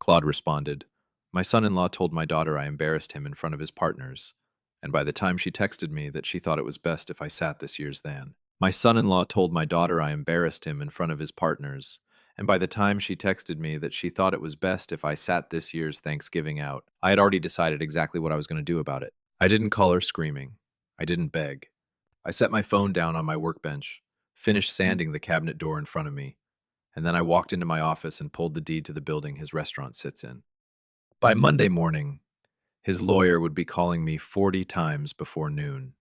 Claude responded. My son-in-law told my daughter I embarrassed him in front of his partners, and by the time she texted me that she thought it was best if I sat this year's than. My son-in-law told my daughter I embarrassed him in front of his partners, and by the time she texted me that she thought it was best if I sat this year's Thanksgiving out, I had already decided exactly what I was going to do about it. I didn't call her screaming. I didn't beg. I set my phone down on my workbench, finished sanding the cabinet door in front of me, and then I walked into my office and pulled the deed to the building his restaurant sits in. By Monday morning, his lawyer would be calling me 40 times before noon.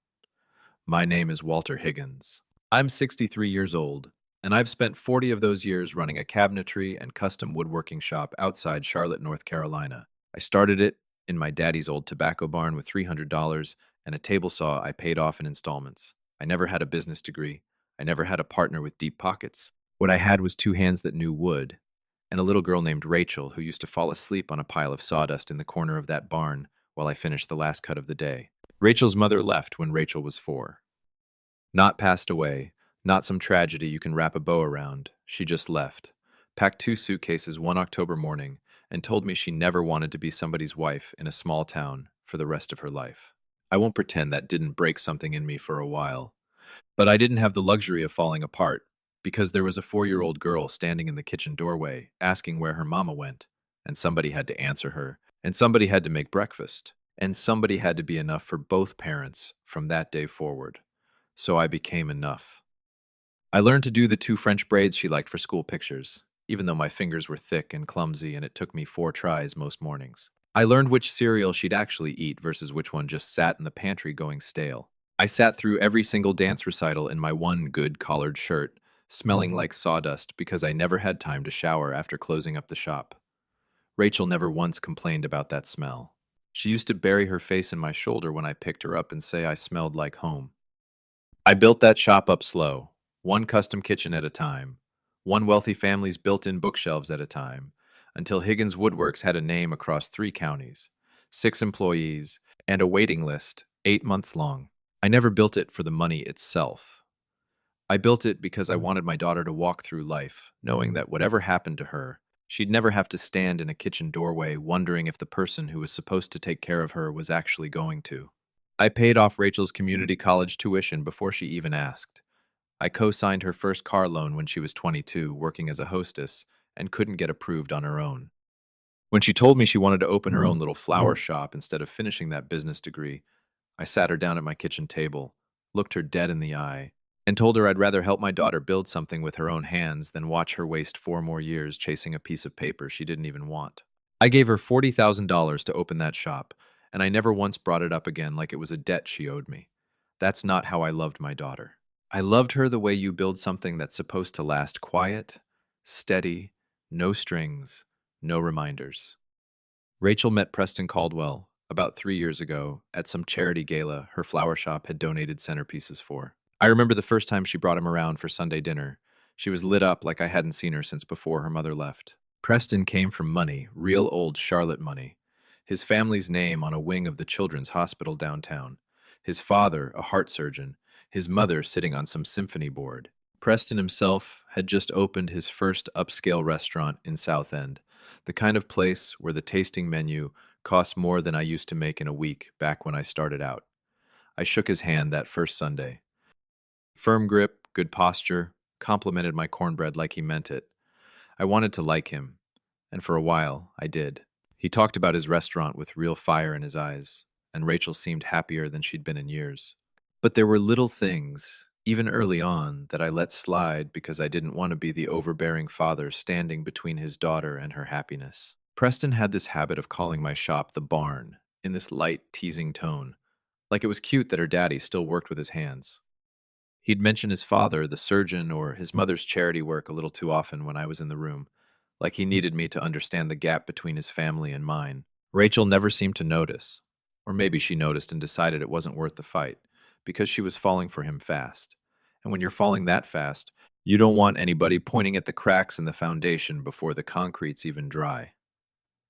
My name is Walter Higgins. I'm 63 years old, and I've spent 40 of those years running a cabinetry and custom woodworking shop outside Charlotte, North Carolina. I started it in my daddy's old tobacco barn with $300 and a table saw I paid off in installments. I never had a business degree. I never had a partner with deep pockets. What I had was two hands that knew wood, and a little girl named Rachel who used to fall asleep on a pile of sawdust in the corner of that barn while I finished the last cut of the day. Rachel's mother left when Rachel was 4. Not passed away, not some tragedy you can wrap a bow around. She just left, packed 2 suitcases one October morning, and told me she never wanted to be somebody's wife in a small town for the rest of her life. I won't pretend that didn't break something in me for a while, but I didn't have the luxury of falling apart, because there was a 4-year-old girl standing in the kitchen doorway asking where her mama went, and somebody had to answer her, and somebody had to make breakfast, and somebody had to be enough for both parents from that day forward. So I became enough. I learned to do the 2 French braids she liked for school pictures, even though my fingers were thick and clumsy and it took me 4 tries most mornings. I learned which cereal she'd actually eat versus which one just sat in the pantry going stale. I sat through every single dance recital in my one good collared shirt, smelling like sawdust because I never had time to shower after closing up the shop. Rachel never once complained about that smell. She used to bury her face in my shoulder when I picked her up and say I smelled like home. I built that shop up slow, one custom kitchen at a time, one wealthy family's built-in bookshelves at a time, until Higgins Woodworks had a name across 3 counties, 6 employees, and a waiting list 8 months long. I never built it for the money itself. I built it because I wanted my daughter to walk through life, knowing that whatever happened to her, she'd never have to stand in a kitchen doorway wondering if the person who was supposed to take care of her was actually going to. I paid off Rachel's community college tuition before she even asked. I co-signed her first car loan when she was 22, working as a hostess, and couldn't get approved on her own. When she told me she wanted to open her own little flower shop instead of finishing that business degree, I sat her down at my kitchen table, looked her dead in the eye, and told her I'd rather help my daughter build something with her own hands than watch her waste 4 more years chasing a piece of paper she didn't even want. I gave her $40,000 to open that shop, and I never once brought it up again like it was a debt she owed me. That's not how I loved my daughter. I loved her the way you build something that's supposed to last quiet, steady, no strings, no reminders. Rachel met Preston Caldwell about 3 years ago at some charity gala her flower shop had donated centerpieces for. I remember the first time she brought him around for Sunday dinner. She was lit up like I hadn't seen her since before her mother left. Preston came from money, real old Charlotte money. His family's name on a wing of the Children's Hospital downtown. His father, a heart surgeon. His mother sitting on some symphony board. Preston himself had just opened his first upscale restaurant in South End, the kind of place where the tasting menu costs more than I used to make in a week back when I started out. I shook his hand that first Sunday. Firm grip, good posture, complimented my cornbread like he meant it. I wanted to like him, and for a while, I did. He talked about his restaurant with real fire in his eyes, and Rachel seemed happier than she'd been in years. But there were little things, even early on, that I let slide because I didn't want to be the overbearing father standing between his daughter and her happiness. Preston had this habit of calling my shop the barn, in this light, teasing tone, like it was cute that her daddy still worked with his hands. He'd mention his father, the surgeon, or his mother's charity work a little too often when I was in the room, like he needed me to understand the gap between his family and mine. Rachel never seemed to notice, or maybe she noticed and decided it wasn't worth the fight, because she was falling for him fast. And when you're falling that fast, you don't want anybody pointing at the cracks in the foundation before the concrete's even dry.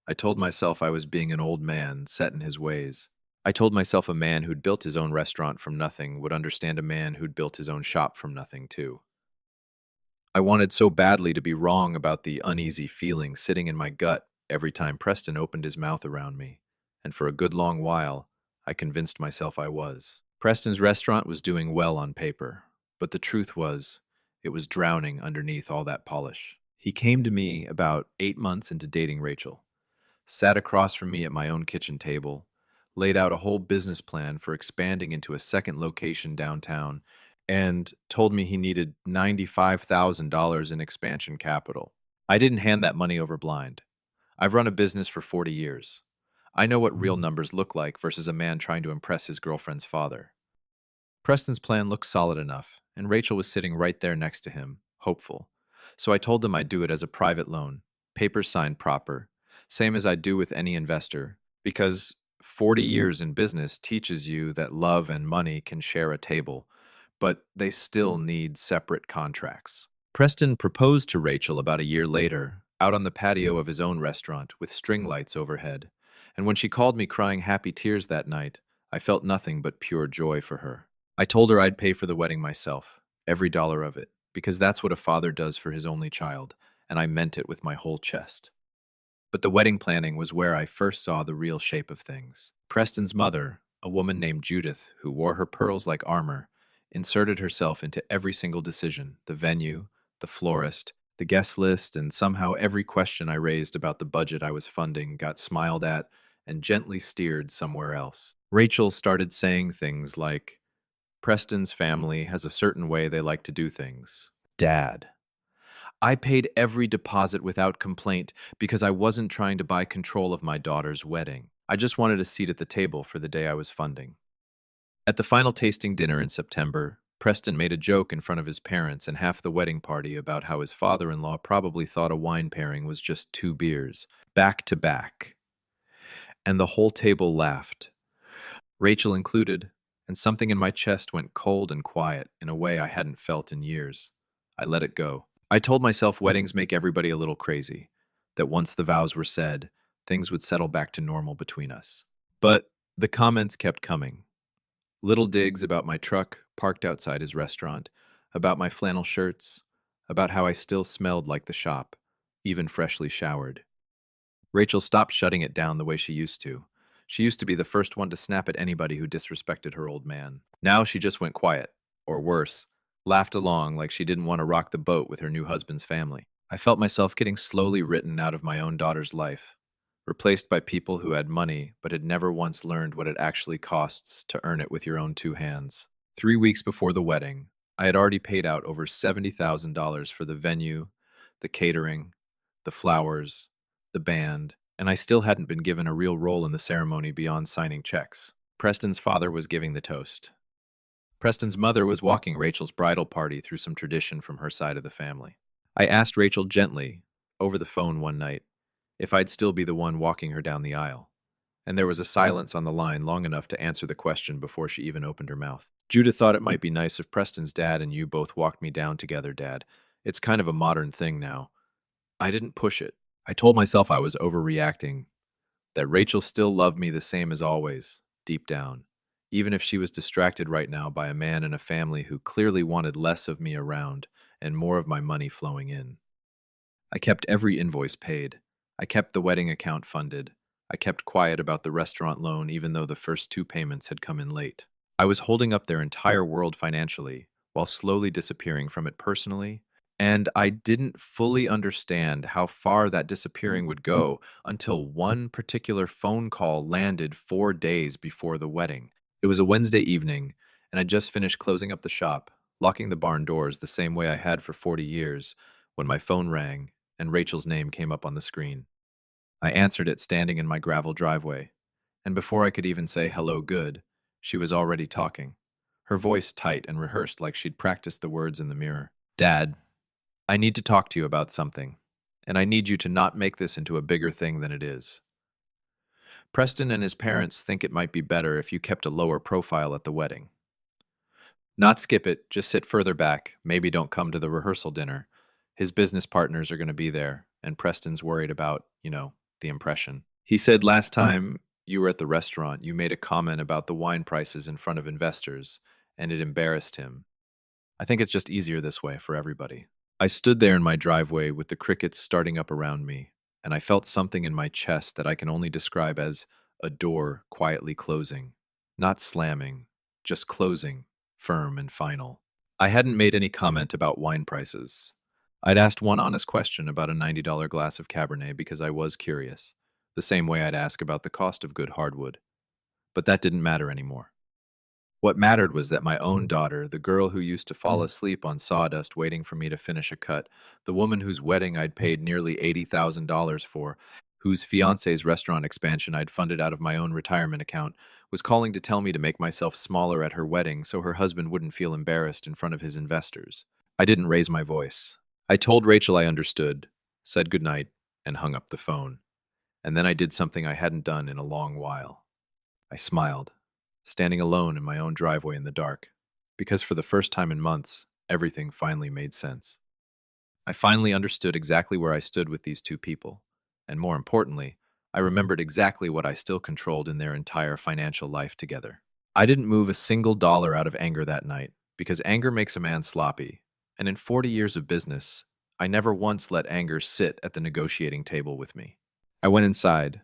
I told myself I was being an old man, set in his ways. I told myself a man who'd built his own restaurant from nothing would understand a man who'd built his own shop from nothing, too. I wanted so badly to be wrong about the uneasy feeling sitting in my gut every time Preston opened his mouth around me, and for a good long while, I convinced myself I was. Preston's restaurant was doing well on paper, but the truth was, it was drowning underneath all that polish. He came to me about 8 months into dating Rachel, sat across from me at my own kitchen table, laid out a whole business plan for expanding into a second location downtown, and told me he needed $95,000 in expansion capital. I didn't hand that money over blind. I've run a business for 40 years. I know what real numbers look like versus a man trying to impress his girlfriend's father. Preston's plan looked solid enough, and Rachel was sitting right there next to him, hopeful. So I told them I'd do it as a private loan, papers signed proper, same as I'd do with any investor, because 40 years in business teaches you that love and money can share a table, but they still need separate contracts. Preston proposed to Rachel about a year later, out on the patio of his own restaurant with string lights overhead, and when she called me crying happy tears that night, I felt nothing but pure joy for her. I told her I'd pay for the wedding myself, every dollar of it, because that's what a father does for his only child, and I meant it with my whole chest. But the wedding planning was where I first saw the real shape of things. Preston's mother, a woman named Judith, who wore her pearls like armor, inserted herself into every single decision: the venue, the florist, the guest list, and somehow every question I raised about the budget I was funding got smiled at and gently steered somewhere else. Rachel started saying things like, Preston's family has a certain way they like to do things. Dad. I paid every deposit without complaint because I wasn't trying to buy control of my daughter's wedding. I just wanted a seat at the table for the day I was funding. At the final tasting dinner in September, Preston made a joke in front of his parents and half the wedding party about how his father-in-law probably thought a wine pairing was just 2 beers, back to back. And the whole table laughed, Rachel included, and something in my chest went cold and quiet in a way I hadn't felt in years. I let it go. I told myself weddings make everybody a little crazy, that once the vows were said, things would settle back to normal between us. But the comments kept coming. Little digs about my truck parked outside his restaurant, about my flannel shirts, about how I still smelled like the shop, even freshly showered. Rachel stopped shutting it down the way she used to. She used to be the first one to snap at anybody who disrespected her old man. Now she just went quiet, or worse, laughed along like she didn't want to rock the boat with her new husband's family. I felt myself getting slowly written out of my own daughter's life, replaced by people who had money but had never once learned what it actually costs to earn it with your own 2 hands. 3 weeks before the wedding, I had already paid out over $70,000 for the venue, the catering, the flowers, the band, and I still hadn't been given a real role in the ceremony beyond signing checks. Preston's father was giving the toast. Preston's mother was walking Rachel's bridal party through some tradition from her side of the family. I asked Rachel gently, over the phone one night, if I'd still be the one walking her down the aisle, and there was a silence on the line long enough to answer the question before she even opened her mouth. Judith thought it might be nice if Preston's dad and you both walked me down together, Dad. It's kind of a modern thing now. I didn't push it. I told myself I was overreacting, that Rachel still loved me the same as always, deep down, even if she was distracted right now by a man and a family who clearly wanted less of me around and more of my money flowing in. I kept every invoice paid. I kept the wedding account funded. I kept quiet about the restaurant loan even though the first 2 payments had come in late. I was holding up their entire world financially while slowly disappearing from it personally, and I didn't fully understand how far that disappearing would go until one particular phone call landed 4 days before the wedding. It was a Wednesday evening, and I'd just finished closing up the shop, locking the barn doors the same way I had for 40 years, when my phone rang and Rachel's name came up on the screen. I answered it standing in my gravel driveway, and before I could even say hello good, she was already talking, her voice tight and rehearsed like she'd practiced the words in the mirror. Dad, I need to talk to you about something, and I need you to not make this into a bigger thing than it is. Preston and his parents think it might be better if you kept a lower profile at the wedding. Not skip it, just sit further back, maybe don't come to the rehearsal dinner. His business partners are going to be there, and Preston's worried about, the impression. He said last time you were at the restaurant, you made a comment about the wine prices in front of investors, and it embarrassed him. I think it's just easier this way for everybody. I stood there in my driveway with the crickets starting up around me, and I felt something in my chest that I can only describe as a door quietly closing. Not slamming, just closing, firm and final. I hadn't made any comment about wine prices. I'd asked one honest question about a $90 glass of Cabernet because I was curious, the same way I'd ask about the cost of good hardwood. But that didn't matter anymore. What mattered was that my own daughter, the girl who used to fall asleep on sawdust waiting for me to finish a cut, the woman whose wedding I'd paid nearly $80,000 for, whose fiance's restaurant expansion I'd funded out of my own retirement account, was calling to tell me to make myself smaller at her wedding so her husband wouldn't feel embarrassed in front of his investors. I didn't raise my voice. I told Rachel I understood, said goodnight, and hung up the phone. And then I did something I hadn't done in a long while. I smiled, standing alone in my own driveway in the dark, because for the first time in months, everything finally made sense. I finally understood exactly where I stood with these two people, and more importantly, I remembered exactly what I still controlled in their entire financial life together. I didn't move a single dollar out of anger that night, because anger makes a man sloppy, and in 40 years of business, I never once let anger sit at the negotiating table with me. I went inside,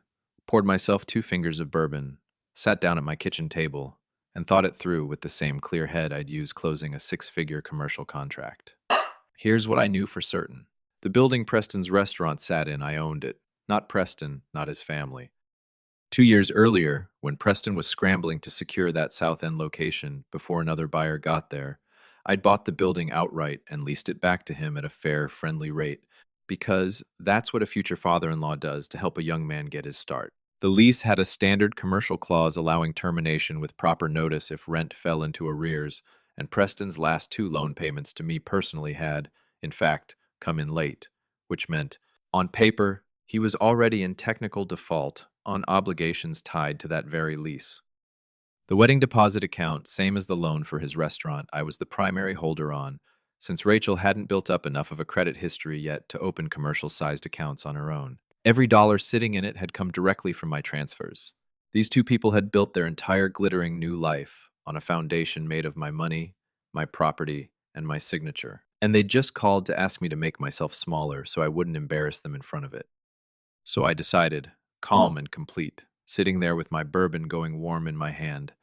poured myself 2 fingers of bourbon, sat down at my kitchen table, and thought it through with the same clear head I'd use closing a 6-figure commercial contract. Here's what I knew for certain. The building Preston's restaurant sat in, I owned it. Not Preston, not his family. 2 years earlier, when Preston was scrambling to secure that South End location before another buyer got there, I'd bought the building outright and leased it back to him at a fair, friendly rate, because that's what a future father-in-law does to help a young man get his start. The lease had a standard commercial clause allowing termination with proper notice if rent fell into arrears, and Preston's last 2 loan payments to me personally had, in fact, come in late, which meant, on paper, he was already in technical default on obligations tied to that very lease. The wedding deposit account, same as the loan for his restaurant, I was the primary holder on, since Rachel hadn't built up enough of a credit history yet to open commercial-sized accounts on her own. Every dollar sitting in it had come directly from my transfers. These two people had built their entire glittering new life on a foundation made of my money, my property, and my signature. And they'd just called to ask me to make myself smaller so I wouldn't embarrass them in front of it. So I decided, calm and complete, sitting there with my bourbon going warm in my hand,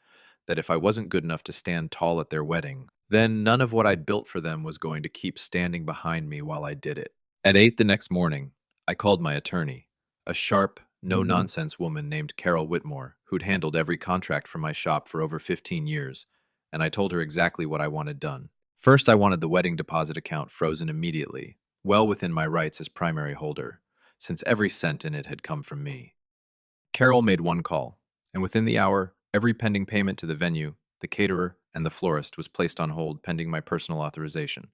that if I wasn't good enough to stand tall at their wedding, then none of what I'd built for them was going to keep standing behind me while I did it. At 8 the next morning, I called my attorney, a sharp, no-nonsense woman named Carol Whitmore, who'd handled every contract for my shop for over 15 years, and I told her exactly what I wanted done. First, I wanted the wedding deposit account frozen immediately, well within my rights as primary holder, since every cent in it had come from me. Carol made one call, and within the hour, every pending payment to the venue, the caterer, and the florist was placed on hold pending my personal authorization.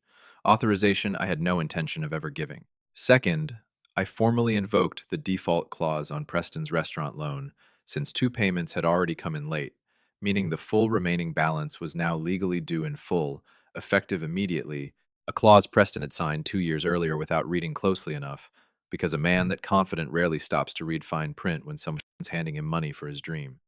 Authorization I had no intention of ever giving. Second, I formally invoked the default clause on Preston's restaurant loan, since 2 payments had already come in late, meaning the full remaining balance was now legally due in full, effective immediately, a clause Preston had signed 2 years earlier without reading closely enough, because a man that confident rarely stops to read fine print when someone's handing him money for his dream.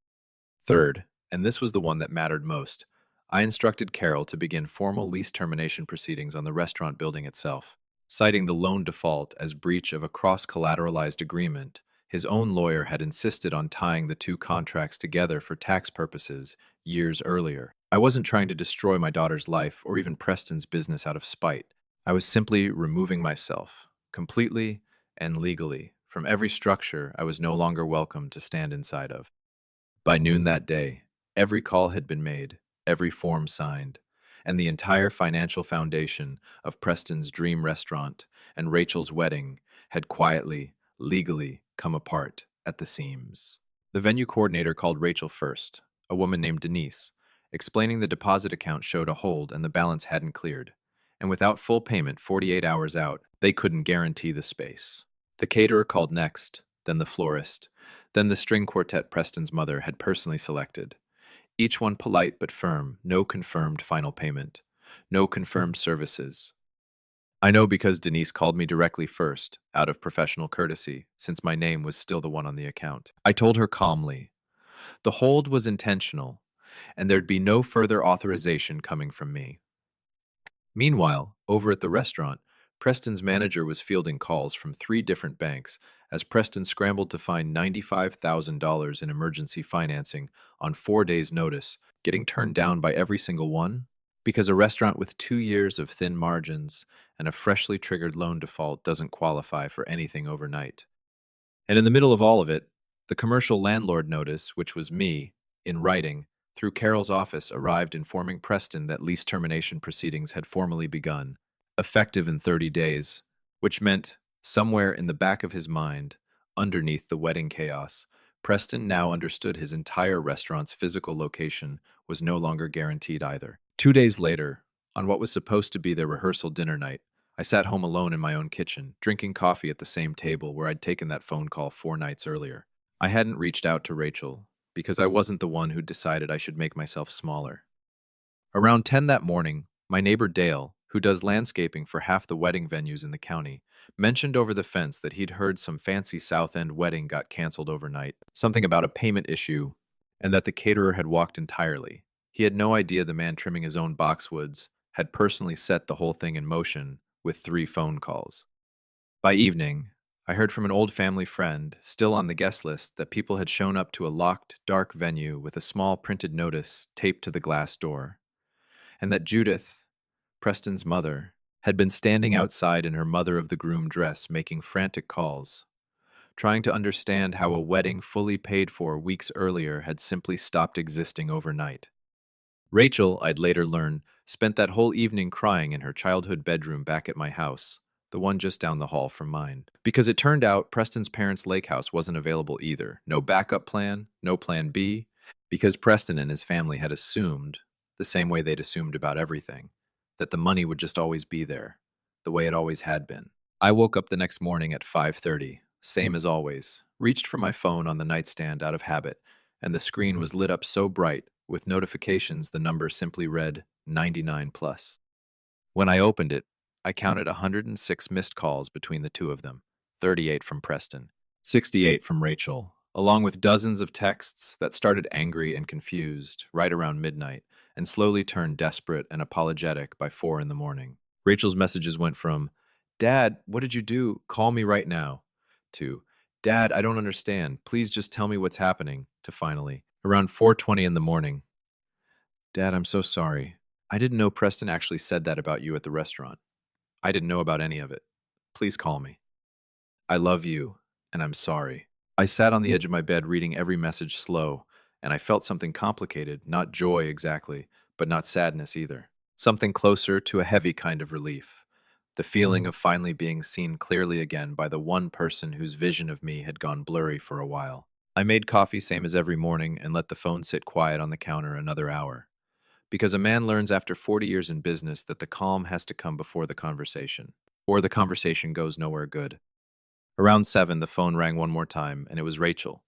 Third, and this was the one that mattered most, I instructed Carol to begin formal lease termination proceedings on the restaurant building itself. Citing the loan default as breach of a cross-collateralized agreement, his own lawyer had insisted on tying the 2 contracts together for tax purposes years earlier. I wasn't trying to destroy my daughter's life or even Preston's business out of spite. I was simply removing myself, completely and legally, from every structure I was no longer welcome to stand inside of. By noon that day, every call had been made, every form signed, and the entire financial foundation of Preston's dream restaurant and Rachel's wedding had quietly, legally come apart at the seams. The venue coordinator called Rachel first, a woman named Denise, explaining the deposit account showed a hold and the balance hadn't cleared, and without full payment 48 hours out, they couldn't guarantee the space. The caterer called next, then the florist, then the string quartet Preston's mother had personally selected. Each one polite but firm, no confirmed final payment, no confirmed services. I know because Denise called me directly first, out of professional courtesy, since my name was still the one on the account. I told her calmly, the hold was intentional, and there'd be no further authorization coming from me. Meanwhile, over at the restaurant, Preston's manager was fielding calls from 3 different banks, as Preston scrambled to find $95,000 in emergency financing on 4 days' notice, getting turned down by every single one? Because a restaurant with 2 years of thin margins and a freshly triggered loan default doesn't qualify for anything overnight. And in the middle of all of it, the commercial landlord notice, which was me, in writing, through Carol's office, arrived informing Preston that lease termination proceedings had formally begun, effective in 30 days, which meant, somewhere in the back of his mind, underneath the wedding chaos, Preston now understood his entire restaurant's physical location was no longer guaranteed either. 2 days later, on what was supposed to be their rehearsal dinner night, I sat home alone in my own kitchen, drinking coffee at the same table where I'd taken that phone call 4 nights earlier. I hadn't reached out to Rachel, because I wasn't the one who decided I should make myself smaller. Around 10 that morning, my neighbor Dale, who does landscaping for half the wedding venues in the county, mentioned over the fence that he'd heard some fancy South End wedding got canceled overnight, something about a payment issue, and that the caterer had walked entirely. He had no idea the man trimming his own boxwoods had personally set the whole thing in motion with 3 phone calls. By evening, I heard from an old family friend, still on the guest list, that people had shown up to a locked, dark venue with a small printed notice taped to the glass door, and that Judith, Preston's mother, had been standing outside in her mother of the groom dress making frantic calls, trying to understand how a wedding fully paid for weeks earlier had simply stopped existing overnight. Rachel, I'd later learn, spent that whole evening crying in her childhood bedroom back at my house, the one just down the hall from mine. Because it turned out Preston's parents' lake house wasn't available either. No backup plan, no plan B, because Preston and his family had assumed, the same way they'd assumed about everything, that the money would just always be there, the way it always had been. I woke up the next morning at 5:30, same as always, reached for my phone on the nightstand out of habit, and the screen was lit up so bright, with notifications the number simply read 99 plus. When I opened it, I counted 106 missed calls between the two of them, 38 from Preston, 68 from Rachel, along with dozens of texts that started angry and confused right around midnight and slowly turned desperate and apologetic by 4 in the morning. Rachel's messages went from, "Dad, what did you do? Call me right now," to, "Dad, I don't understand. Please just tell me what's happening," to finally, around 4:20 in the morning, "Dad, I'm so sorry. I didn't know Preston actually said that about you at the restaurant. I didn't know about any of it. Please call me. I love you, and I'm sorry." I sat on the edge of my bed reading every message slow, and I felt something complicated, not joy exactly, but not sadness either. Something closer to a heavy kind of relief. The feeling of finally being seen clearly again by the one person whose vision of me had gone blurry for a while. I made coffee same as every morning and let the phone sit quiet on the counter another hour. Because a man learns after 40 years in business that the calm has to come before the conversation, or the conversation goes nowhere good. Around 7, the phone rang one more time, and it was Rachel.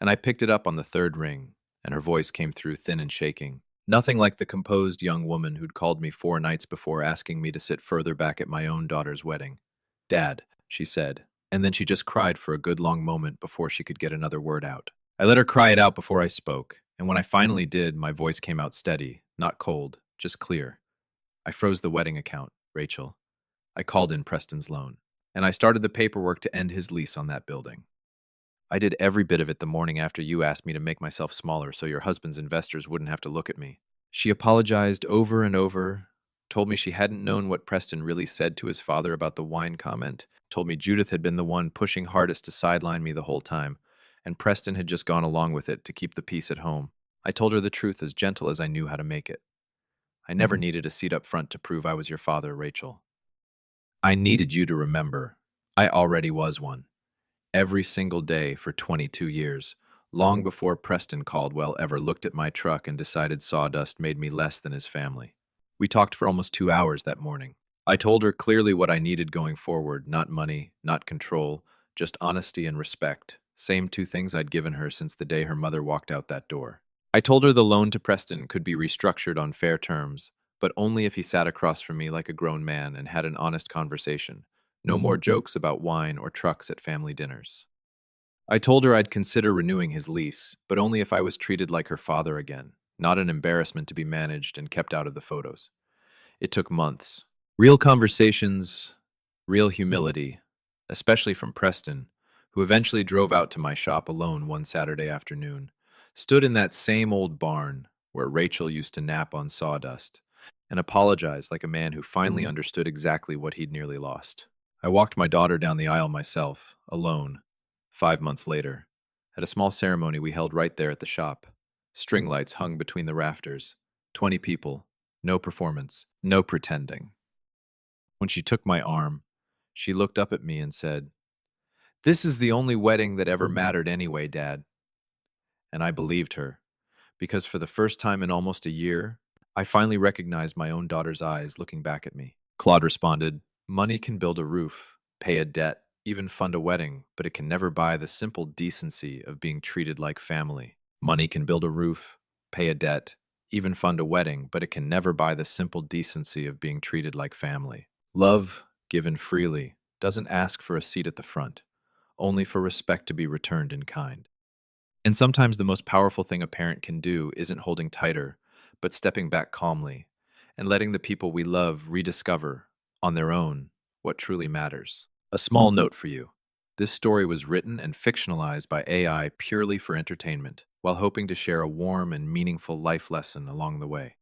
And I picked it up on the third ring, and her voice came through thin and shaking. Nothing like the composed young woman who'd called me 4 nights before asking me to sit further back at my own daughter's wedding. "Dad," she said, and then she just cried for a good long moment before she could get another word out. I let her cry it out before I spoke, and when I finally did, my voice came out steady, not cold, just clear. "I froze the wedding account, Rachel. I called in Preston's loan, and I started the paperwork to end his lease on that building. I did every bit of it the morning after you asked me to make myself smaller so your husband's investors wouldn't have to look at me." She apologized over and over, told me she hadn't known what Preston really said to his father about the wine comment, told me Judith had been the one pushing hardest to sideline me the whole time, and Preston had just gone along with it to keep the peace at home. I told her the truth as gentle as I knew how to make it. "I never needed a seat up front to prove I was your father, Rachel. I needed you to remember I already was one. Every single day for 22 years, long before Preston Caldwell ever looked at my truck and decided sawdust made me less than his family." We talked for almost 2 hours that morning. I told her clearly what I needed going forward, not money, not control, just honesty and respect, same 2 things I'd given her since the day her mother walked out that door. I told her the loan to Preston could be restructured on fair terms, but only if he sat across from me like a grown man and had an honest conversation. No more jokes about wine or trucks at family dinners. I told her I'd consider renewing his lease, but only if I was treated like her father again, not an embarrassment to be managed and kept out of the photos. It took months. Real conversations, real humility, especially from Preston, who eventually drove out to my shop alone one Saturday afternoon, stood in that same old barn where Rachel used to nap on sawdust, and apologized like a man who finally understood exactly what he'd nearly lost. I walked my daughter down the aisle myself, alone, 5 months later, at a small ceremony we held right there at the shop. String lights hung between the rafters. 20 people. No performance. No pretending. When she took my arm, she looked up at me and said, "This is the only wedding that ever mattered anyway, Dad." And I believed her, because for the first time in almost a year, I finally recognized my own daughter's eyes looking back at me. Claude responded, "Money can build a roof, pay a debt, even fund a wedding, but it can never buy the simple decency of being treated like family. Money can build a roof, pay a debt, even fund a wedding, but it can never buy the simple decency of being treated like family. Love, given freely, doesn't ask for a seat at the front, only for respect to be returned in kind." And sometimes the most powerful thing a parent can do isn't holding tighter, but stepping back calmly and letting the people we love rediscover, on their own, what truly matters. A small note for you. This story was written and fictionalized by AI purely for entertainment, while hoping to share a warm and meaningful life lesson along the way.